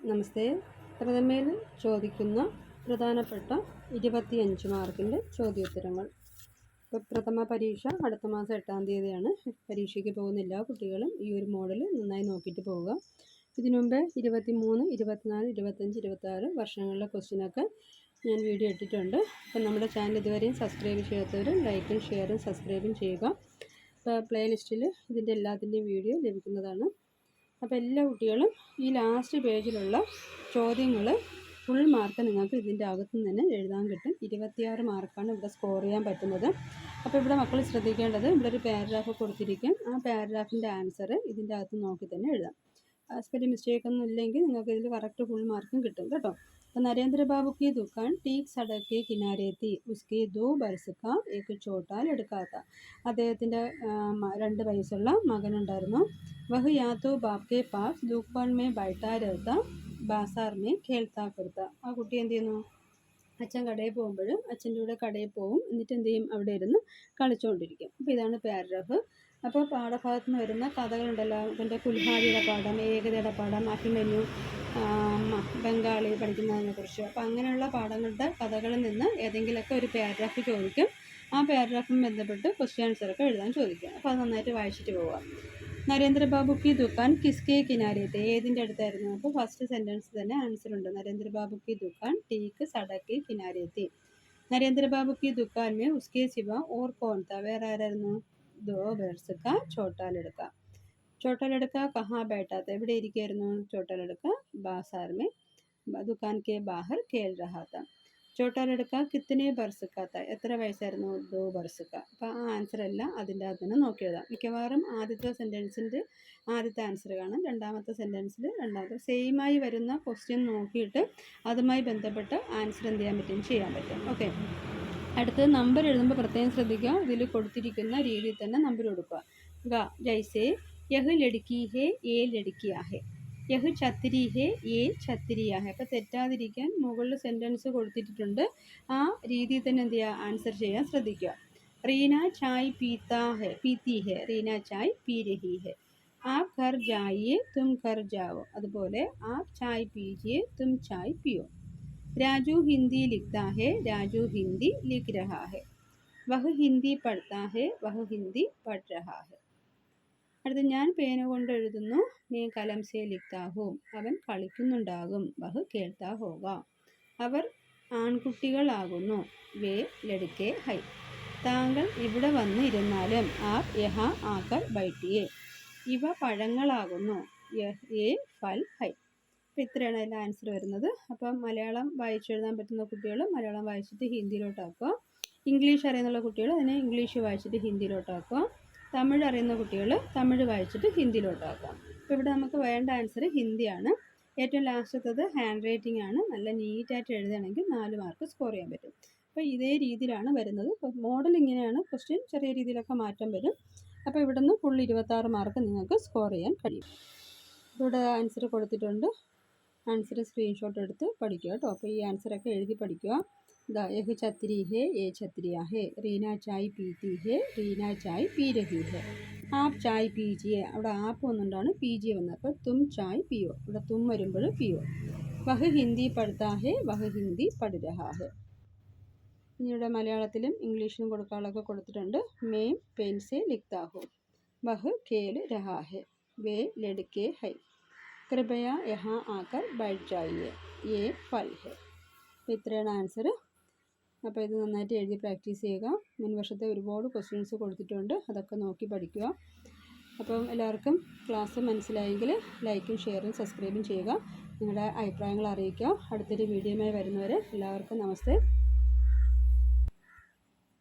നമസ്തേ. പ്രഥമയിൽ ചോദിക്കുന്ന പ്രധാനപ്പെട്ട 25 മാർക്കിൻ്റെ ചോദ്യോത്തരങ്ങൾ. ഇപ്പോൾ പ്രഥമ പരീക്ഷ അടുത്ത മാസം 8-ാം തീയതിയാണ്. പരീക്ഷയ്ക്ക് പോകുന്ന എല്ലാ കുട്ടികളും ഈ ഒരു മോഡൽ നന്നായി നോക്കിയിട്ട് പോവുക. ഇതിനു മുമ്പ് 23, 24, 25, 26 വർഷങ്ങളിലെ ക്വസ്റ്റ്യനൊക്കെ ഞാൻ വീഡിയോ ഇട്ടിട്ടുണ്ട്. അപ്പം നമ്മുടെ ചാനൽ ഇതുവരെയും സബ്സ്ക്രൈബ് ചെയ്യാത്തവർ ലൈക്കും ഷെയറും സബ്സ്ക്രൈബും ചെയ്യുക. ഇപ്പോൾ പ്ലേലിസ്റ്റിൽ ഇതിൻ്റെ എല്ലാത്തിൻ്റെയും വീഡിയോ ലഭിക്കുന്നതാണ്. അപ്പോൾ എല്ലാ കുട്ടികളും ഈ ലാസ്റ്റ് പേജിലുള്ള ചോദ്യങ്ങൾ ഫുൾ മാർക്ക് നിങ്ങൾക്ക് ഇതിൻ്റെ അകത്തുനിന്ന് തന്നെ എഴുതാൻ കിട്ടും. 26 മാർക്കാണ് ഇവിടെ സ്കോർ ചെയ്യാൻ പറ്റുന്നത്. അപ്പോൾ ഇവിടെ മക്കൾ ശ്രദ്ധിക്കേണ്ടത്, ഇവിടെ ഒരു പാരഗ്രാഫ് കൊടുത്തിരിക്കും. ആ പാരഗ്രാഫിൻ്റെ ആൻസർ ഇതിൻ്റെ അകത്ത് നോക്കി തന്നെ എഴുതാം. സ്പെല്ലിംഗ് മിസ്റ്റേക്കൊന്നും ഇല്ലെങ്കിൽ നിങ്ങൾക്ക് ഇതിൽ കറക്റ്റ് ഫുൾ മാർക്കും കിട്ടും കേട്ടോ. അപ്പോൾ നരേന്ദ്ര ബാബു की दुकान ठीक सड़क के किनारे थी, उसके 2 बरस का एक छोटा लड़का था. അദ്ദേഹത്തിൻ്റെ 2 വയസ്സുള്ള മകനുണ്ടായിരുന്നു. वह या तो बाप के पास दुकान में बैठा रहता, बाजार में खेलता करता. ആ കുട്ടി എന്ത് ചെയ്യുന്നു? അച്ഛൻ കടയിൽ പോകുമ്പോൾ അച്ഛൻ്റെ കൂടെ കടയിൽ പോകും, എന്നിട്ട് എന്ത് ചെയ്യും? അവിടെ ഇരുന്ന് കളിച്ചുകൊണ്ടിരിക്കും. അപ്പോൾ ഇതാണ് പാരഗ്രാഫ്. അപ്പോൾ പാഠഭാഗത്ത് നിന്ന് വരുന്ന കഥകളുണ്ടല്ലോ, ഇതിൻ്റെ കുൽഹാദിയുടെ പാഠം, ഏകതയുടെ പാഠം, അഭിമന്യു, ബംഗാളി പഠിക്കുന്നതിനെക്കുറിച്ച്. അപ്പോൾ അങ്ങനെയുള്ള പാഠങ്ങളുടെ കഥകളിൽ നിന്ന് ഏതെങ്കിലുമൊക്കെ ഒരു പാരഗ്രാഫ് ചോദിക്കും. ആ പാരഗ്രാഫും ബന്ധപ്പെട്ട് ക്വസ്റ്റ്യൻ ആൻസറൊക്കെ എഴുതാൻ ചോദിക്കും. അപ്പോൾ അത് നന്നായിട്ട് വായിച്ചിട്ട് പോവുക. നരേന്ദ്ര ബാബു की दुकान किसके किनारे थे, ഏതിൻ്റെ അടുത്തായിരുന്നു? അപ്പോൾ ഫസ്റ്റ് സെൻറ്റൻസ് തന്നെ ആൻസർ ഉണ്ട്. നരേന്ദ്ര ബാബു की दुकान ठीक सड़क के किनारे थी. നരേന്ദ്ര ബാബു की दुकान में उसके सिवा और कौन था? വേറെ ആരായിരുന്നു? 2 बरस का छोटा लड़का. छोटा लड़का कहाँ बैठा था? എവിടെ ഇരിക്കുകയായിരുന്നു छोटा लड़का? बाजार में दुकान के बाहर खेल रहा था. छोटा लड़का कितने बरस का था? എത്ര വയസ്സായിരുന്നു? 2 बरस का. അപ്പോൾ ആ ആൻസർ എല്ലാം അതിൻ്റെ അകത്ത് തന്നെ നോക്കി എഴുതാം. മിക്കവാറും ആദ്യത്തെ സെൻറ്റൻസിൻ്റെ ആദ്യത്തെ ആൻസർ കാണും, രണ്ടാമത്തെ സെൻറ്റൻസിൽ രണ്ടാമത്തെ സെയിമായി വരുന്ന ക്വസ്റ്റ്യൻ നോക്കിയിട്ട് അതുമായി ബന്ധപ്പെട്ട് ആൻസർ എന്ത് ചെയ്യാൻ പറ്റും. ഓക്കെ. അടുത്ത് നമ്പർ എഴുതുമ്പോൾ പ്രത്യേകം ശ്രദ്ധിക്കുക. ഇതിൽ കൊടുത്തിരിക്കുന്ന രീതിയിൽ തന്നെ നമ്പർ കൊടുക്കുക. ജൈസേ യഹ് ലഡ്കി ഹേ, ഏ ലഡ്കിയാ ഹേ. യഹ് ഛത്രി ഹേ, ഏ ഛത്രിയാ ഹേ. അപ്പോൾ തെറ്റാതിരിക്കാൻ മുകളിൽ സെൻറ്റൻസ് കൊടുത്തിട്ടുണ്ട്. ആ രീതിയിൽ തന്നെ എന്ത് ചെയ്യുക? ആൻസർ ചെയ്യാൻ ശ്രദ്ധിക്കുക. റീന ചായ് പീത്തി ഹേ, റീന ചായ് പീ രഹി ഹേ. ആപ് ഘർ ജായിയെ തും ഘർ ജാവോ. അതുപോലെ ആപ് ചായ് പീജിയെ തും ചായ് പിയോ. രാജു ഹിന്ദി ലിഖ്താ ഹേ, രാജു ഹിന്ദി ലിഖ് രഹാ ഹേ. വഹ് ഹിന്ദി പഠ്താ ഹേ, വഹ് ഹിന്ദി പഠ് രഹാ ഹേ. അടുത്ത് ഞാൻ പേന കൊണ്ട് എഴുതുന്നു, മേ കലം സേ ലിഖ്താ ഹൂം. അവൻ കളിക്കുന്നുണ്ടാകും. വഹ് കേൾത്താ ഹോഗ. അവർ ആൺകുട്ടികളാകുന്നു. വേ ലഡ്കേ ഹൈ. താങ്കൾ ഇവിടെ വന്ന് ഇരുന്നാലും ആപ് യഹാ ആകർ ബൈഠിയേ. ഇവ പഴങ്ങളാകുന്നു. യേ ഫൽ ഹൈ. അപ്പോൾ ഇത്രയാണ് അതിൻ്റെ ആൻസർ വരുന്നത്. അപ്പം മലയാളം വായിച്ചെഴുതാൻ പറ്റുന്ന കുട്ടികൾ മലയാളം വായിച്ചിട്ട് ഹിന്ദിയിലോട്ടാക്കുക. ഇംഗ്ലീഷ് അറിയുന്നുള്ള കുട്ടികൾ അതിനെ ഇംഗ്ലീഷ് വായിച്ചിട്ട് ഹിന്ദിയിലോട്ടാക്കുക. തമിഴ് അറിയുന്ന കുട്ടികൾ തമിഴ് വായിച്ചിട്ട് ഹിന്ദിയിലോട്ടാക്കുക. അപ്പോൾ ഇവിടെ നമുക്ക് വേണ്ട ആൻസർ ഹിന്ദിയാണ്. ഏറ്റവും ലാസ്റ്റത്തത് ഹാൻഡ് റൈറ്റിംഗ് ആണ്. നല്ല നീറ്റായിട്ട് എഴുതുകയാണെങ്കിൽ 4 മാർക്ക് സ്കോർ ചെയ്യാൻ പറ്റും. അപ്പോൾ ഇതേ രീതിയിലാണ് വരുന്നത്. മോഡൽ ഇങ്ങനെയാണ്, ക്വസ്റ്റ്യൻ ചെറിയ രീതിയിലൊക്കെ മാറ്റം വരും. അപ്പോൾ ഇവിടെ നിന്ന് ഫുൾ 26 മാർക്ക് നിങ്ങൾക്ക് സ്കോർ ചെയ്യാൻ കഴിയും. ഇവിടെ ആൻസർ കൊടുത്തിട്ടുണ്ട്. ആൻസർ സ്ക്രീൻഷോട്ട് എടുത്ത് പഠിക്കുക കേട്ടോ. അപ്പോൾ ഈ ആൻസറൊക്കെ എഴുതി പഠിക്കുക. യഹ് ഛത്രി ഹേ, ഏ ഛത്രിയാ ഹേ. റീന ചായ് പീത്തി ഹേ, റീന ചായ് പീ രഹി ഹേ. ആപ് ചായ് പീജിയെ, അവിടെ ആപ്പ് വന്നുകൊണ്ടാണ് പി ജി വന്നത്. അപ്പോൾ തും ചായ് പിയോ, ഇവിടെ തും വരുമ്പോൾ പിയോ. വഹ് ഹിന്ദി പഠ്താ ഹേ, വഹ് ഹിന്ദി പഠ് രഹാ ഹേ. ഇനി ഇവിടെ മലയാളത്തിലും ഇംഗ്ലീഷിലും കൊടുക്കാനുള്ളതൊക്കെ കൊടുത്തിട്ടുണ്ട്. മേം പെൻ സേ ലിഖ്താ ഹോ. വഹ് ഖേൽ രഹാ ഹേ. വേ ലഡ്കേ ഹൈ. കൃപയാ യഹാ ആകർ ബൈഠ് ജായിയെ. യേ ഫൽ ഹേ. അപ്പോൾ ഇത്രയാണ് ആൻസർ. അപ്പോൾ ഇത് നന്നായിട്ട് എഴുതി പ്രാക്ടീസ് ചെയ്യുക. മുൻ വർഷത്തെ ഒരുപാട് ക്വസ്റ്റ്യൻസ് കൊടുത്തിട്ടുണ്ട്, അതൊക്കെ നോക്കി പഠിക്കുക. അപ്പം എല്ലാവർക്കും ക്ലാസ് മനസ്സിലായെങ്കിൽ ലൈക്കും ഷെയറും സബ്സ്ക്രൈബും ചെയ്യുക. നിങ്ങളുടെ അഭിപ്രായങ്ങൾ അറിയിക്കുക. അടുത്തൊരു വീഡിയോയുമായി വരുന്നവരെ എല്ലാവർക്കും നമസ്തേ.